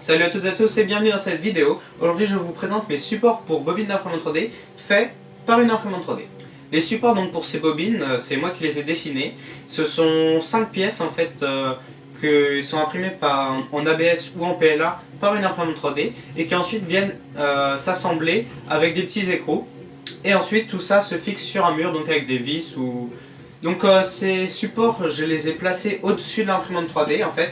Salut à toutes et à tous et bienvenue dans cette vidéo. Aujourd'hui je vous présente mes supports pour bobines d'imprimante 3D faits par une imprimante 3D. Les supports donc pour ces bobines, c'est moi qui les ai dessinés. Ce sont 5 pièces en fait qui sont imprimées en ABS ou en PLA par une imprimante 3D et qui ensuite viennent s'assembler avec des petits écrous. Et ensuite tout ça se fixe sur un mur donc avec des vis ou... Donc ces supports je les ai placés au-dessus de l'imprimante 3D en fait.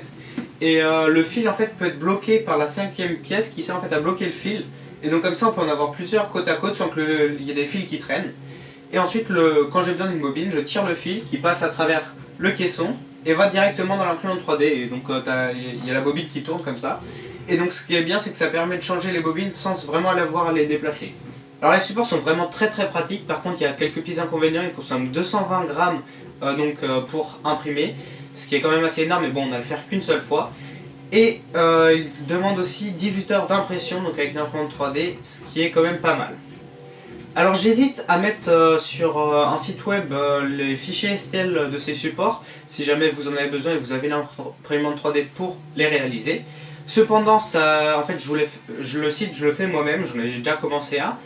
Et le fil en fait peut être bloqué par la 5e pièce qui sert en fait à bloquer le fil. Et donc comme ça on peut en avoir plusieurs côte à côte sans qu'il y ait des fils qui traînent. Et ensuite quand j'ai besoin d'une bobine, je tire le fil qui passe à travers le caisson et va directement dans l'imprimante 3D. Et donc il y a la bobine qui tourne comme ça. Et donc ce qui est bien c'est que ça permet de changer les bobines sans vraiment avoir à les déplacer. Alors les supports sont vraiment très pratiques, par contre il y a quelques petits inconvénients, ils consomment 220 grammes pour imprimer, ce qui est quand même assez énorme, mais bon on a le faire qu'une seule fois. Et ils demandent aussi 18 heures d'impression, donc avec une imprimante 3D, ce qui est quand même pas mal. Alors j'hésite à mettre sur un site web les fichiers STL de ces supports, si jamais vous en avez besoin et vous avez une imprimante 3D pour les réaliser. Cependant, en fait, le site, je le fais moi-même, j'en ai déjà commencé un.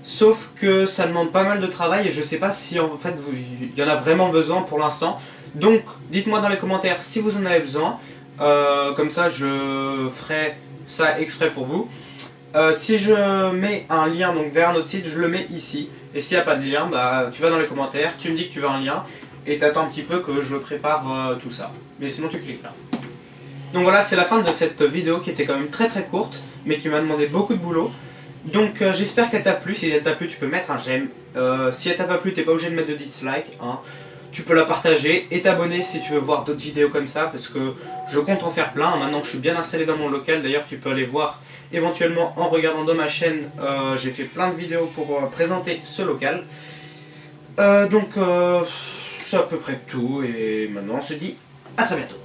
Sauf que ça demande pas mal de travail et je sais pas si en fait il y en a vraiment besoin pour l'instant. Donc dites-moi dans les commentaires si vous en avez besoin, comme ça je ferai ça exprès pour vous. Si je mets un lien donc vers un autre site, je le mets ici. Et s'il n'y a pas de lien, bah, tu vas dans les commentaires, tu me dis que tu veux un lien et t'attends un petit peu que je prépare tout ça. Mais sinon tu cliques là. Donc voilà, c'est la fin de cette vidéo qui était quand même très courte, mais qui m'a demandé beaucoup de boulot. Donc j'espère qu'elle t'a plu. Si elle t'a plu, tu peux mettre un j'aime. Si elle t'a pas plu, t'es pas obligé de mettre de dislike, hein. Tu peux la partager et t'abonner si tu veux voir d'autres vidéos comme ça, parce que je compte en faire plein. Maintenant que je suis bien installé dans mon local, d'ailleurs tu peux aller voir éventuellement en regardant dans ma chaîne. J'ai fait plein de vidéos pour présenter ce local. Donc c'est à peu près tout et maintenant on se dit à très bientôt.